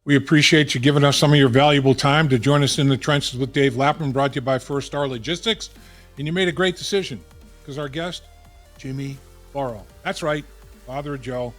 We appreciate you giving us some of your valuable time to join us in the trenches with Dave Lapham, brought to you by First Star Logistics. And you made a great decision because our guest, Jimmy Burrow. That's right, father of Joe.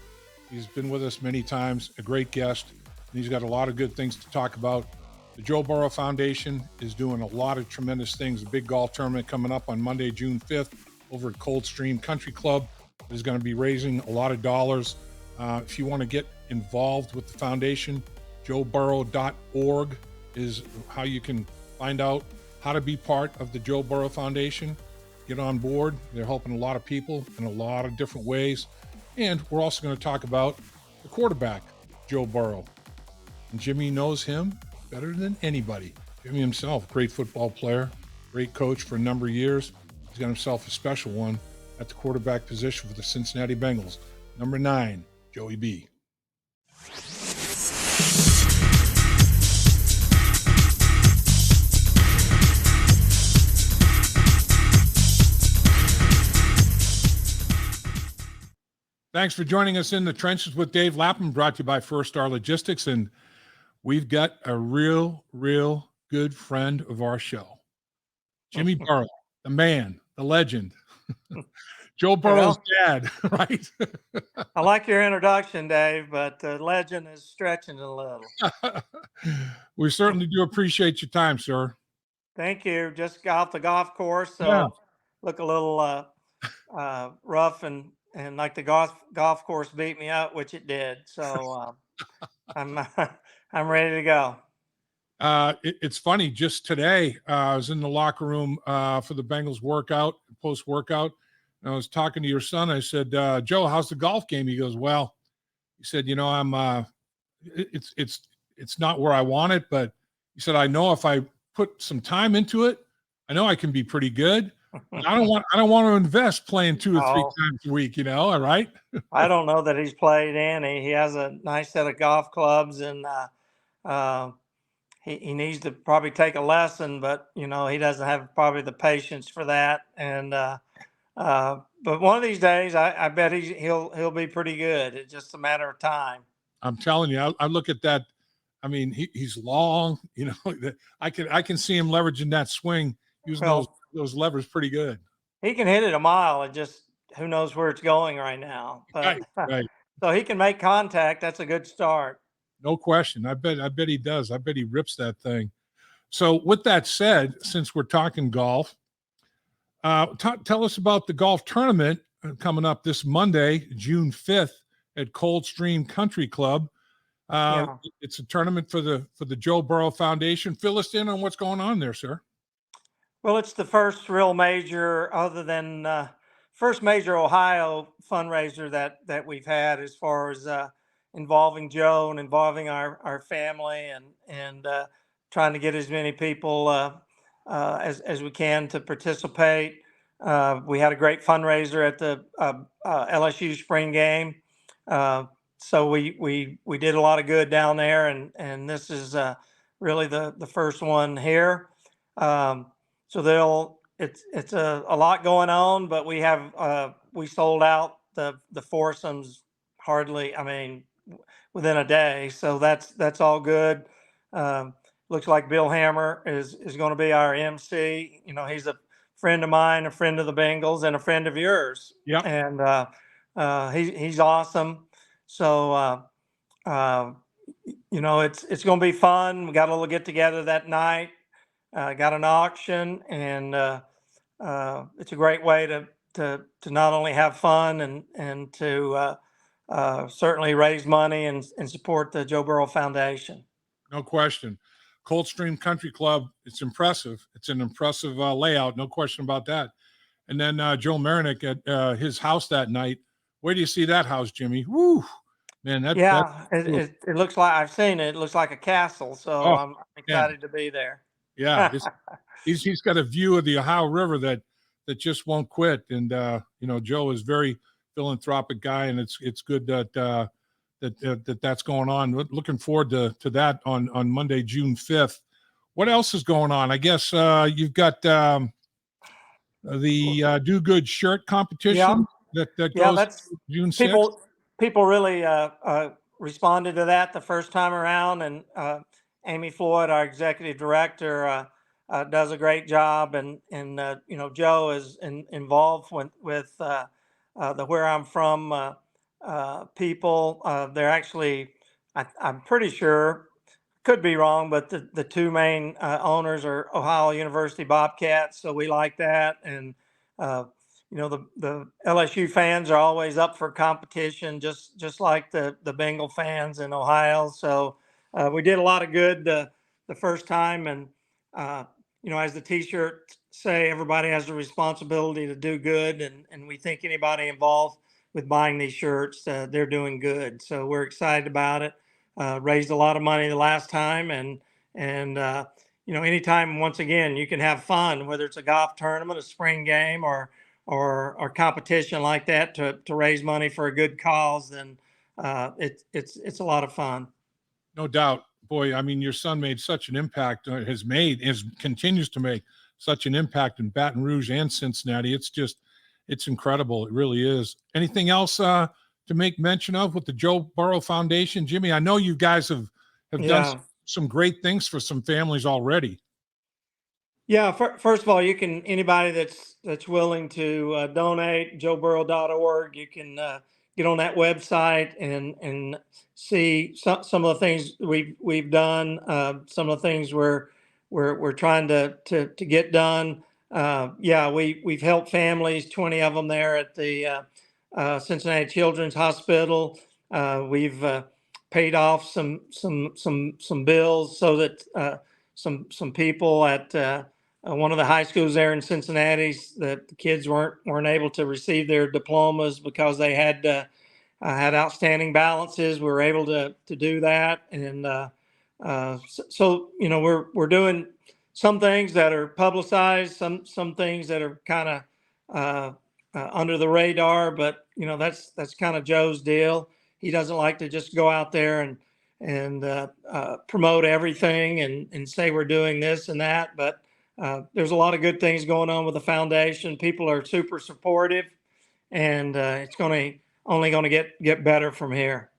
He's been with us many times, a great guest, and he's got a lot of good things to talk about. The Joe Burrow Foundation is doing a lot of tremendous things. A big golf tournament coming up on Monday, June 5th over at Coldstream Country Club is going to be raising a lot of dollars. If you want to get involved with the foundation, joeburrow.org is how you can find out how to be part of the Joe Burrow Foundation. Get on board. They're helping a lot of people in a lot of different ways. And we're also going to talk about the quarterback, Joe Burrow. And Jimmy knows him better than anybody. Jimmy himself, great football player, great coach for a number of years. He's got himself a special one at the quarterback position for the Cincinnati Bengals. Number 9, Joey B. Thanks for joining us in the trenches with Dave Lapham, brought to you by First Star Logistics. And we've got a real good friend of our show, Jimmy Burrow, the man, the legend, Joe Burrow's dad, right? I like your introduction, Dave, but the legend is stretching a little. We certainly do appreciate your time, sir. Thank you. Just got off the golf course, so look a little rough and like the golf course beat me up, which it did. So I'm ready to go. It's funny. Just today, I was in the locker room for the Bengals post workout, and I was talking to your son. I said, "Joe, how's the golf game?" He goes, "Well," he said, "I'm it's not where I want it, but," he said, "I know if I put some time into it, I know I can be pretty good. I don't want to invest playing 2 or 3 times a week, all right?" I don't know that he's played any. He has a nice set of golf clubs, and he needs to probably take a lesson, but he doesn't have probably the patience for that. And but one of these days, I bet he'll be pretty good. It's just a matter of time. I'm telling you, I look at that. I mean, he's long. I can see him leveraging that swing, using those levers pretty good. He can hit it a mile. It just, who knows where it's going right now. But, right. So he can make contact. That's a good start. No question. I bet he does. I bet he rips that thing. So with that said, since we're talking golf, tell us about the golf tournament coming up this Monday, June 5th at Coldstream Country Club. It's a tournament for the Joe Burrow Foundation. Fill us in on what's going on there, sir. Well, it's the first real major, other than first major Ohio fundraiser that we've had, as far as involving Joe and involving our family and trying to get as many people as we can to participate. We had a great fundraiser at the LSU spring game. So we did a lot of good down there, and this is really the first one here. So it's a lot going on, but we sold out the foursomes within a day. So that's all good. Looks like Bill Hammer is going to be our MC. He's a friend of mine, a friend of the Bengals, and a friend of yours. Yeah. And he's awesome. So it's going to be fun. We got a little get together that night. Got an auction, and it's a great way to not only have fun and to certainly raise money and support the Joe Burrow Foundation. No question. Coldstream Country Club, it's impressive. It's an impressive layout, no question about that. And then Joe Marinick at his house that night. Where do you see that house, Jimmy? Woo! Man, it looks like, I've seen it. It looks like a castle, so I'm excited to be there. Yeah, he's got a view of the Ohio River that just won't quit. And Joe is very philanthropic guy, and it's good that that's going on. Looking forward to that on Monday, June 5th. What else is going on? I guess you've got the Do Good shirt competition that goes that's June 6th. People really responded to that the first time around, and Amy Floyd, our executive director, does a great job, and Joe is involved with the Where I'm From people. They're actually, I'm pretty sure, could be wrong, but the two main owners are Ohio University Bobcats, so we like that. And the LSU fans are always up for competition, just like the Bengal fans in Ohio. So we did a lot of good the first time, and as the T-shirt say, everybody has a responsibility to do good, and we think anybody involved with buying these shirts, they're doing good. So we're excited about it. Raised a lot of money the last time, and anytime, once again, you can have fun, whether it's a golf tournament, a spring game, or competition like that to raise money for a good cause, then it's a lot of fun. No doubt. Boy, I mean, your son made such an impact, continues to make such an impact in Baton Rouge and Cincinnati. It's incredible. It really is. Anything else to make mention of with the Joe Burrow Foundation? Jimmy, I know you guys have done some great things for some families already. Yeah, first of all, anybody that's willing to donate, joeburrow.org, you can get on that website and see some of the things we've done, some of the things we're trying to get done. We've helped families, 20 of them there at the Cincinnati Children's Hospital. We've paid off some bills so that some people at one of the high schools there in Cincinnati, that the kids weren't able to receive their diplomas because they had outstanding balances. We were able to do that, and we're doing some things that are publicized, some things that are kind of under the radar. But that's kind of Joe's deal. He doesn't like to just go out there and promote everything and say we're doing this and that, but there's a lot of good things going on with the foundation. People are super supportive, and it's only going to get better from here.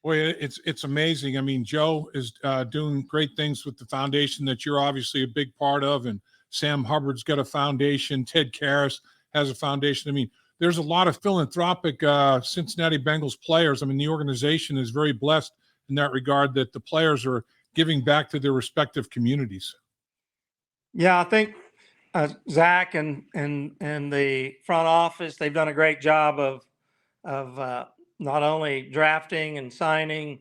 Boy, it's amazing. I mean, Joe is doing great things with the foundation that you're obviously a big part of, and Sam Hubbard's got a foundation. Ted Karras has a foundation. I mean, there's a lot of philanthropic Cincinnati Bengals players. I mean, the organization is very blessed in that regard, that the players are giving back to their respective communities. Yeah, I think Zach and the front office, they've done a great job of not only drafting and signing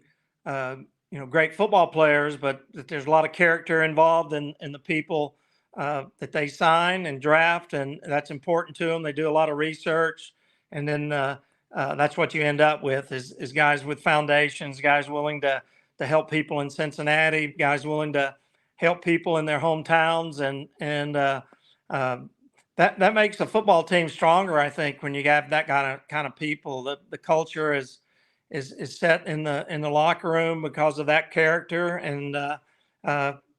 great football players, but that there's a lot of character involved in the people that they sign and draft, and that's important to them. They do a lot of research, and then that's what you end up with is guys with foundations, guys willing to help people in Cincinnati, guys willing to help people in their hometowns, and that makes a football team stronger. I think when you have that kind of people, the culture is set in the locker room because of that character, and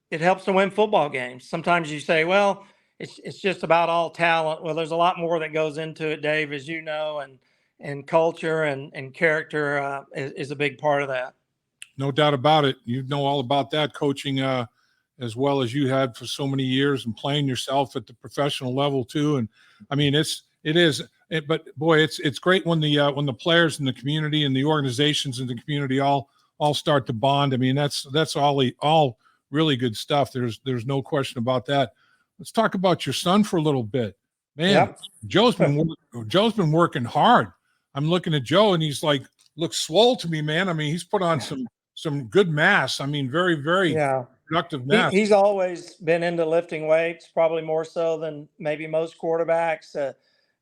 it helps to win football games. Sometimes you say, well, it's just about all talent. Well, there's a lot more that goes into it, Dave, as you know, and culture and character is a big part of that. No doubt about it. You know all about that, coaching as well as you had for so many years, and playing yourself at the professional level too. And I mean, but boy, it's great when the players in the community and the organizations in the community all start to bond. I mean, that's all really good stuff. There's no question about that. Let's talk about your son for a little bit, man. Yep. Joe's been working hard. I'm looking at Joe, and he's looks swole to me, man. I mean, he's put on some good mass. I mean, very, very productive mass. He's always been into lifting weights, probably more so than maybe most quarterbacks.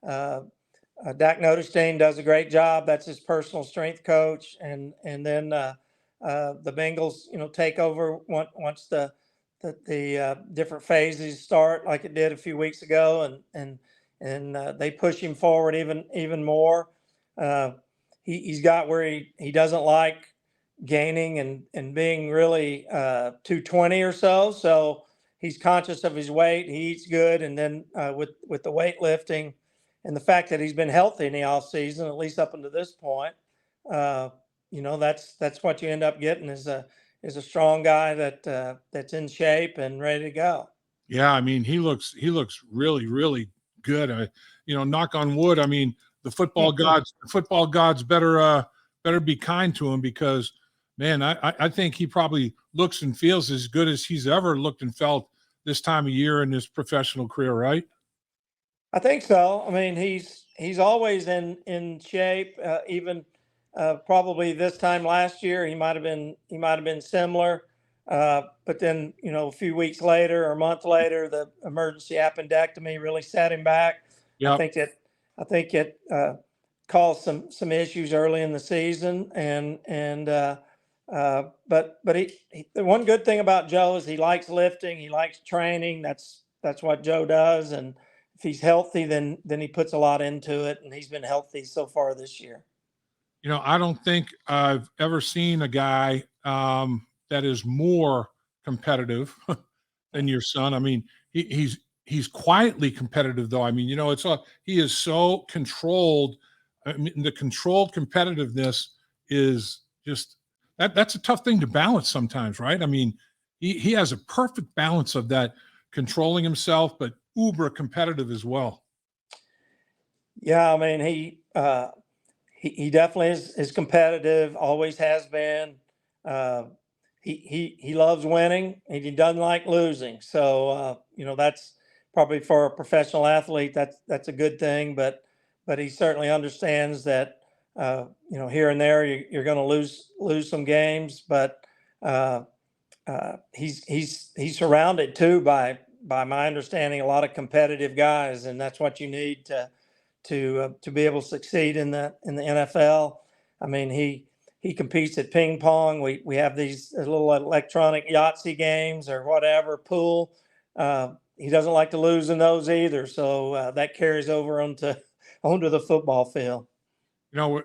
Dak Notestein does a great job. That's his personal strength coach. And then the Bengals, take over once the different phases start, like it did a few weeks ago, and they push him forward even more. He's got where he doesn't like gaining and being really 220 or so. So he's conscious of his weight. He eats good. And then with the weightlifting and the fact that he's been healthy in the off season, at least up until this point, that's what you end up getting is a strong guy that's in shape and ready to go. Yeah, I mean, he looks really, really good. Knock on wood. I mean, the football gods better be kind to him because, man, I think he probably looks and feels as good as he's ever looked and felt this time of year in his professional career, right? I think so. I mean, he's always in shape. Even probably this time last year, he might have been similar. But then a few weeks later or a month later, the emergency appendectomy really set him back. I Yep. think it I think it caused some issues early in the season, but the one good thing about Joe is he likes lifting, he likes training. That's what Joe does, and if he's healthy, then he puts a lot into it, and he's been healthy so far this year. I don't think I've ever seen a guy that is more competitive than your son. I mean, he's quietly competitive, though. I mean, he is so controlled. I mean, the controlled competitiveness is just that's a tough thing to balance sometimes, right? I mean, he has a perfect balance of that controlling himself, but uber competitive as well. Yeah, I mean he definitely is competitive, always has been. Uh, he loves winning and he doesn't like losing. So that's probably for a professional athlete that's a good thing. But he certainly understands that here and there you're going to lose some games. But uh, he's surrounded too by my understanding a lot of competitive guys, and that's what you need to be able to succeed in the NFL. I mean, he competes at ping pong. We have these little electronic Yahtzee games or whatever pool. He doesn't like to lose in those either, so that carries over onto the football field.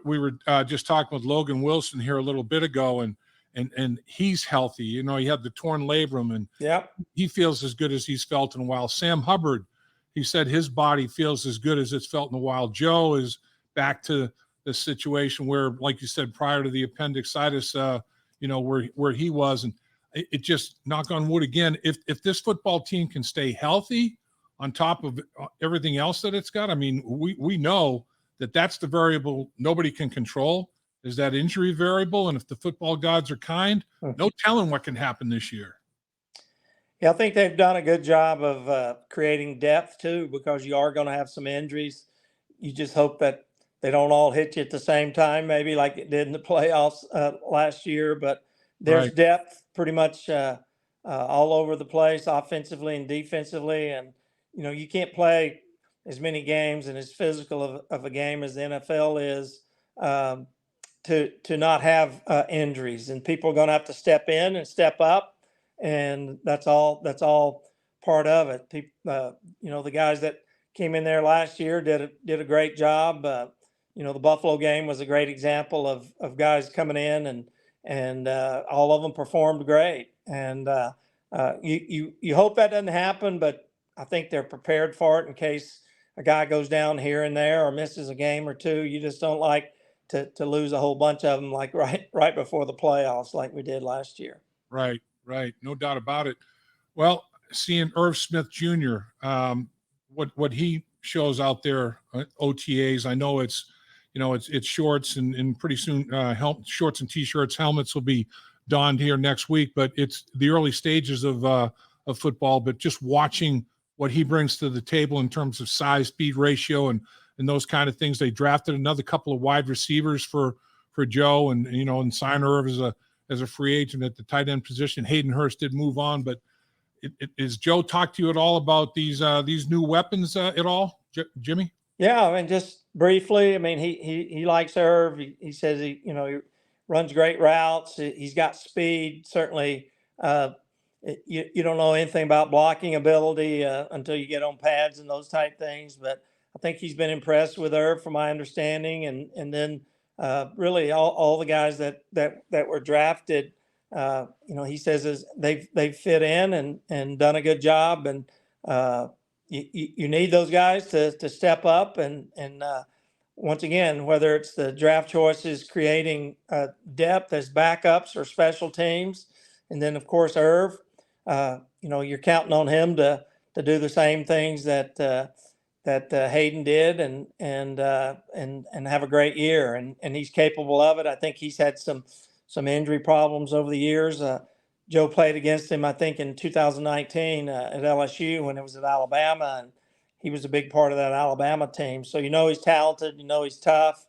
We were just talking with Logan Wilson here a little bit ago, and he's healthy. He had the torn labrum, and Yep. he feels as good as he's felt in a while. Sam Hubbard, he said his body feels as good as it's felt in a while. Joe is back to the situation where, like you said, prior to the appendicitis, where he was, and it just, knock on wood again. If this football team can stay healthy on top of everything else that it's got, I mean, we know that's the variable nobody can control, is that injury variable. And if the football gods are kind, no telling what can happen this year. Yeah, I think they've done a good job of creating depth too, because you are going to have some injuries. You just hope that they don't all hit you at the same time, maybe like it did in the playoffs last year. But there's Right. depth pretty much all over the place, offensively and defensively. And you can't play as many games and as physical of a game as the NFL is um, to not have injuries. And people are going to have to step in and step up, and that's all part of it. People, the guys that came in there last year did a great job. The Buffalo game was a great example of guys coming in and all of them performed great. And you hope that doesn't happen, but I think they're prepared for it in case a guy goes down here and there or misses a game or two. You just don't like to lose a whole bunch of them like right before the playoffs, like we did last year. Right. No doubt about it. Well, seeing Irv Smith Jr., what he shows out there, OTAs, I know it's shorts and pretty soon shorts and T-shirts, helmets will be donned here next week, but it's the early stages of football. But just watching what he brings to the table in terms of size, speed ratio, and those kind of things. They drafted another couple of wide receivers for Joe, and sign Irv as a free agent at the tight end position. Hayden Hurst did move on, but is Joe talk to you at all about these new weapons at all, Jimmy? Yeah, I mean, just briefly. I mean, he likes Irv. He says he runs great routes. He's got speed. Certainly, you don't know anything about blocking ability until you get on pads and those type things. But I think he's been impressed with Irv, from my understanding, and then really all the guys that were drafted. He says they've fit in and done a good job, and you need those guys to step up and once again, whether it's the draft choices, creating depth as backups or special teams, and then of course Irv, you're counting on him to do the same things that Hayden did, and have a great year, and he's capable of it. I think he's had some injury problems over the years. Joe played against him, I think, in 2019 at LSU when it was at Alabama, and he was a big part of that Alabama team. So he's talented, he's tough,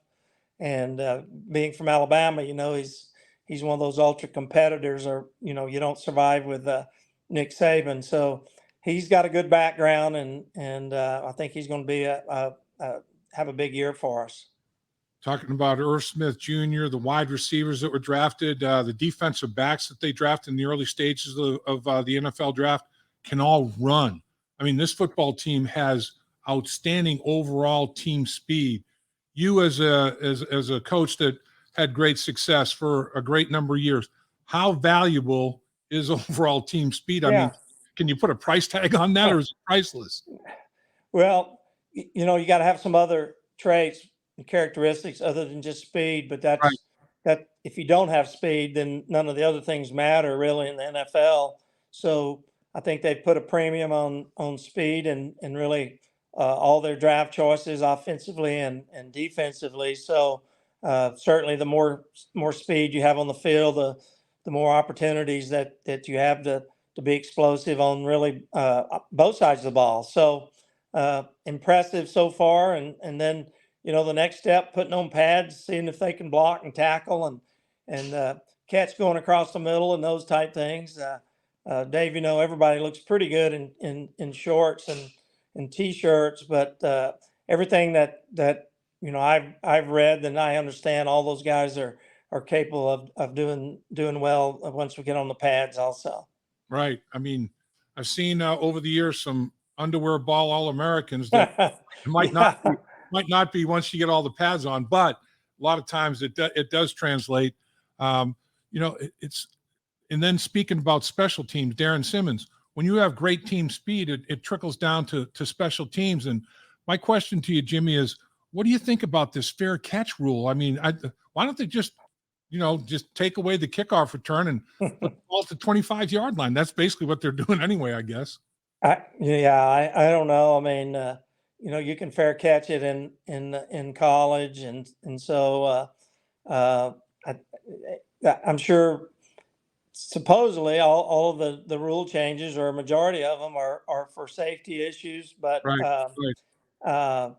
and being from Alabama, he's one of those ultra competitors, or you don't survive with Nick Saban. So he's got a good background, and I think he's going to be have a big year for us. Talking about Irv Smith Jr., the wide receivers that were drafted, the defensive backs that they drafted in the early stages of the NFL draft can all run. I mean, this football team has outstanding overall team speed. You as a coach that had great success for a great number of years, how valuable is overall team speed? I mean, can you put a price tag on that, or is it priceless? Well, you got to have some other traits and characteristics other than just speed, but that's Right. that if you don't have speed, then none of the other things matter really in the NFL. So I think they've put a premium on speed, and really all their draft choices offensively and defensively. So certainly the more speed you have on the field, the more opportunities that you have to be explosive on really both sides of the ball. So impressive so far, and then the next step, putting on pads, seeing if they can block and tackle and catch going across the middle and those type things. Dave, everybody looks pretty good in shorts and t-shirts, but everything that I've read and I understand, all those guys are capable of doing well once we get on the pads also. Right. I mean, I've seen over the years some underwear ball All-Americans that might not be once you get all the pads on, but a lot of times it does translate. It's and then speaking about special teams, Darren Simmons, when you have great team speed, it trickles down to special teams. And my question to you, Jimmy, is what do you think about this fair catch rule? I mean, why don't they just take away the kickoff return and put the ball to 25-yard line? That's basically what they're doing anyway, I guess. I don't know. I mean, you can fair catch it in college, and so I'm sure supposedly all of the rule changes, or a majority of them, are for safety issues. But Right. I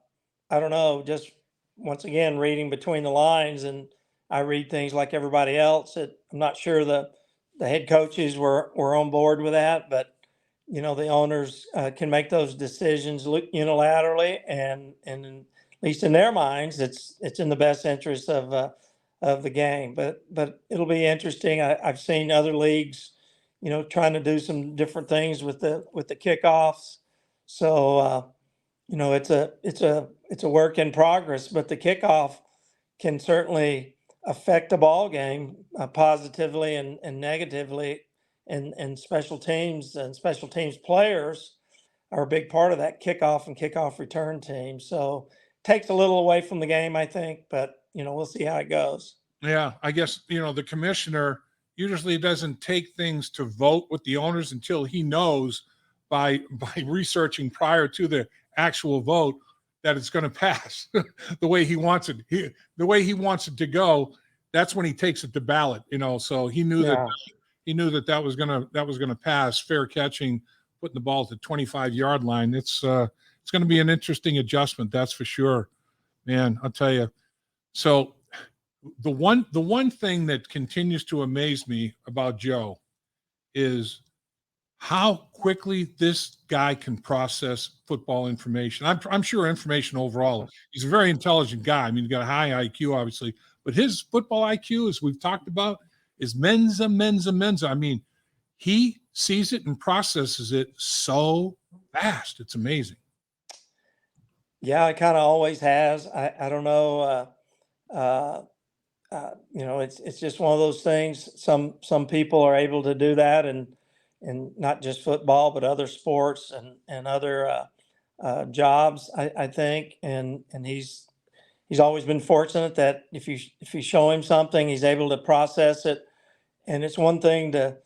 don't know. Just once again, reading between the lines, and I read things like everybody else. I'm not sure the head coaches were on board with that, but the owners can make those decisions unilaterally, and at least in their minds, it's in the best interest of the game. But it'll be interesting. I've seen other leagues, trying to do some different things with the kickoffs. So it's a work in progress, but the kickoff can certainly affect the ball game positively and negatively, and special teams players are a big part of that kickoff and kickoff return team. So takes a little away from the game, I think, but we'll see how it goes. Yeah, I guess the commissioner usually doesn't take things to vote with the owners until he knows by researching prior to the actual vote that it's going to pass the way he wants it. The way he wants it to go, that's when he takes it to ballot. So he knew that was going to pass, fair catching, putting the ball at the 25-yard line. It's going to be an interesting adjustment, that's for sure, man. I'll tell you. So the one thing that continues to amaze me about Joe is how quickly this guy can process football information. I'm sure information overall. He's a very intelligent guy. I mean, he's got a high IQ, obviously, but his football IQ, as we've talked about, is mensa. I mean, he sees it and processes it so fast. It's amazing. Yeah, it kind of always has. I don't know. It's just one of those things. Some people are able to do that, and not just football, but other sports and other jobs. I think, and he's he's always been fortunate that if you show him something, he's able to process it. And it's one thing to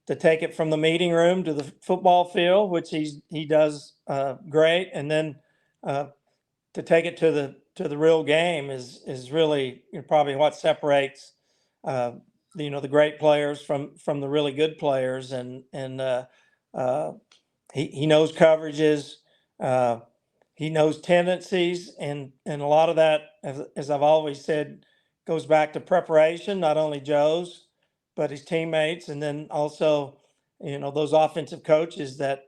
take it from the meeting room to the football field, which he does great, and then to take it to the real game is really probably what separates the great players from the really good players, and he knows coverages, he knows tendencies, and a lot of that, as I've always said, goes back to preparation, not only Joe's but his teammates, and then also those offensive coaches that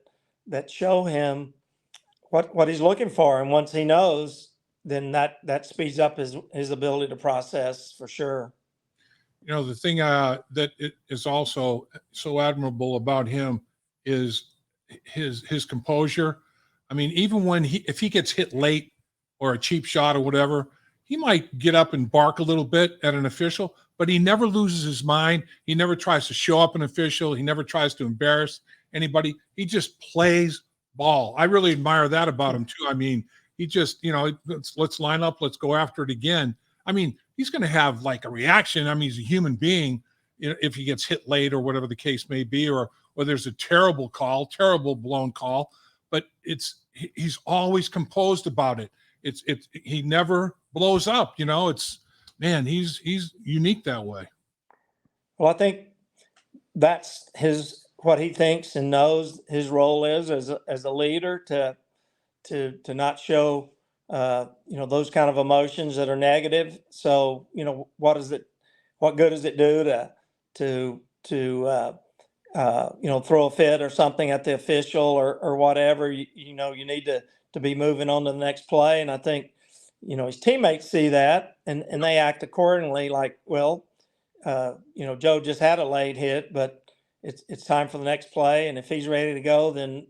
show him what he's looking for, and once he knows, then that speeds up his ability to process for sure. The thing that is also so admirable about him is his composure. I mean, even if he gets hit late or a cheap shot or whatever, he might get up and bark a little bit at an official, but he never loses his mind. He never tries to show up an official. He never tries to embarrass anybody. He just plays ball. I really admire that about him too. I mean, he just, let's line up, let's go after it again. I mean, he's going to have like a reaction. I mean, he's a human being, if he gets hit late or whatever the case may be, or there's a terrible blown call, but he's always composed about it. He never blows up, he's unique that way. Well, I think that's what he thinks and knows his role is as a leader to not show those kind of emotions that are negative. So what good does it do to throw a fit or something at the official or whatever? You need to be moving on to the next play. And I think his teammates see that and they act accordingly. Like, well, Joe just had a late hit, but it's time for the next play. And if he's ready to go, then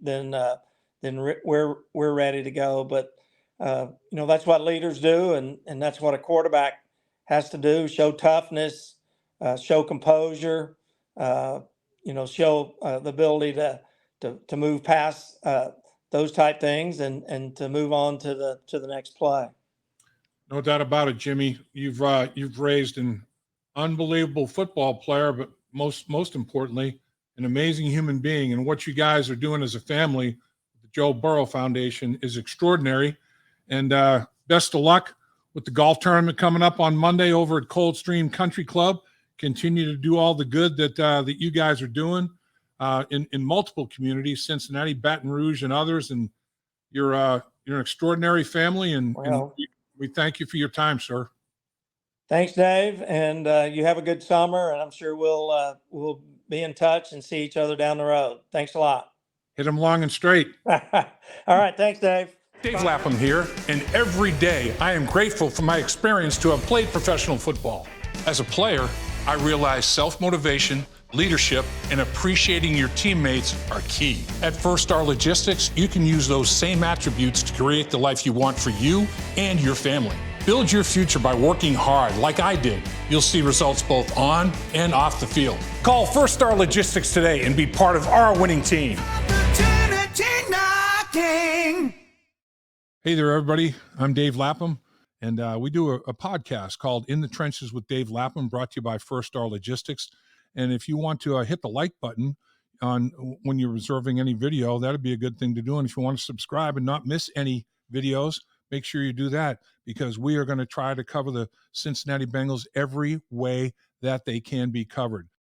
we're ready to go. But that's what leaders do, and that's what a quarterback has to do: show toughness, show composure, show the ability to move past those type things and to move on to the next play. No doubt about it, Jimmy. You've raised an unbelievable football player, but most importantly, an amazing human being. And what you guys are doing as a family, the Joe Burrow Foundation, is extraordinary. And best of luck with the golf tournament coming up on Monday over at Coldstream Country Club. Continue to do all the good that you guys are doing in multiple communities, Cincinnati, Baton Rouge, and others. And you're an extraordinary family, and we thank you for your time, sir. Thanks, Dave, and you have a good summer, and I'm sure we'll be in touch and see each other down the road. Thanks a lot. Hit them long and straight. All right, thanks, Dave. Dave Lapham here, and every day I am grateful for my experience to have played professional football. As a player, I realized self-motivation, leadership, and appreciating your teammates are key. At First Star Logistics, you can use those same attributes to create the life you want for you and your family. Build your future by working hard like I did. You'll see results both on and off the field. Call First Star Logistics today and be part of our winning team. Hey there, everybody. I'm Dave Lapham, and we do a podcast called In the Trenches with Dave Lapham, brought to you by First Star Logistics. And if you want to hit the like button when you're reserving any video, that'd be a good thing to do. And if you want to subscribe and not miss any videos, make sure you do that, because we are going to try to cover the Cincinnati Bengals every way that they can be covered.